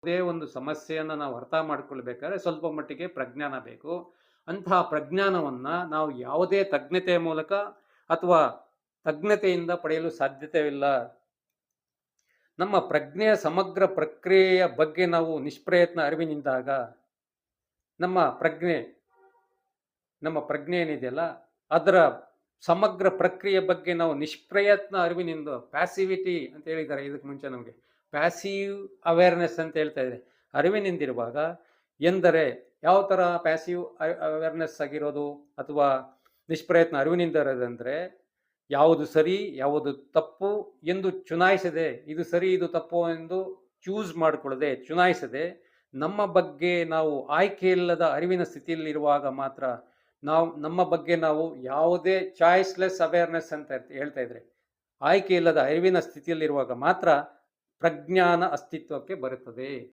ಯಾವುದೇ ಒಂದು ಸಮಸ್ಯೆಯನ್ನು ನಾವು ಅರ್ಥ ಮಾಡ್ಕೊಳ್ಬೇಕಾದ್ರೆ ಸ್ವಲ್ಪ ಮಟ್ಟಿಗೆ ಪ್ರಜ್ಞಾನ ಬೇಕು. ಅಂತಹ ಪ್ರಜ್ಞಾನವನ್ನ ನಾವು ಯಾವುದೇ ತಜ್ಞತೆಯ ಮೂಲಕ ಅಥವಾ ತಜ್ಞತೆಯಿಂದ ಪಡೆಯಲು ಸಾಧ್ಯತೆವಿಲ್ಲ. ನಮ್ಮ ಪ್ರಜ್ಞೆಯ ಸಮಗ್ರ ಪ್ರಕ್ರಿಯೆಯ ಬಗ್ಗೆ ನಾವು ನಿಷ್ಪ್ರಯತ್ನ ಅರಿವಿನಿಂದಾಗ ನಮ್ಮ ಪ್ರಜ್ಞೆ ನಮ್ಮ ಪ್ರಜ್ಞೆ ಏನಿದೆಯಲ್ಲ ಅದರ ಸಮಗ್ರ ಪ್ರಕ್ರಿಯೆ ಬಗ್ಗೆ ನಾವು ನಿಷ್ಪ್ರಯತ್ನ ಅರಿವಿನಿಂದ ಪ್ಯಾಸಿವಿಟಿ ಅಂತ ಹೇಳಿದ್ದಾರೆ ಇದಕ್ಕೆ ಮುಂಚೆ ನಮಗೆ ಪ್ಯಾಸಿವ್ ಅವೇರ್ನೆಸ್ ಅಂತ ಹೇಳ್ತಾ ಇದೆ. ಅರಿವಿನಿಂದಿರುವಾಗ ಎಂದರೆ ಯಾವ ಥರ ಪ್ಯಾಸಿವ್ ಅವೇರ್ನೆಸ್ ಆಗಿರೋದು ಅಥವಾ ನಿಷ್ಪ್ರಯತ್ನ ಅರಿವಿನಿಂದ ಇರೋದಂದರೆ ಯಾವುದು ಸರಿ ಯಾವುದು ತಪ್ಪು ಎಂದು ಚುನಾಯಿಸದೆ, ಇದು ಸರಿ ಇದು ತಪ್ಪು ಎಂದು ಚೂಸ್ ಮಾಡಿಕೊಳ್ಳದೆ ಚುನಾಯಿಸದೆ ನಮ್ಮ ಬಗ್ಗೆ ನಾವು ಆಯ್ಕೆಯಿಲ್ಲದ ಅರಿವಿನ ಸ್ಥಿತಿಯಲ್ಲಿರುವಾಗ ಮಾತ್ರ ನಮ್ಮ ಬಗ್ಗೆ ನಾವು ಯಾವುದೇ ಚಾಯ್ಸ್ಲೆಸ್ ಅವೇರ್ನೆಸ್ ಅಂತ ಹೇಳ್ತಾ ಇದ್ರೆ ಆಯ್ಕೆ ಇಲ್ಲದ ಅರಿವಿನ ಸ್ಥಿತಿಯಲ್ಲಿರುವಾಗ ಮಾತ್ರ ಪ್ರಜ್ಞಾನ ಅಸ್ತಿತ್ವಕ್ಕೆ ಬರುತ್ತದೆ.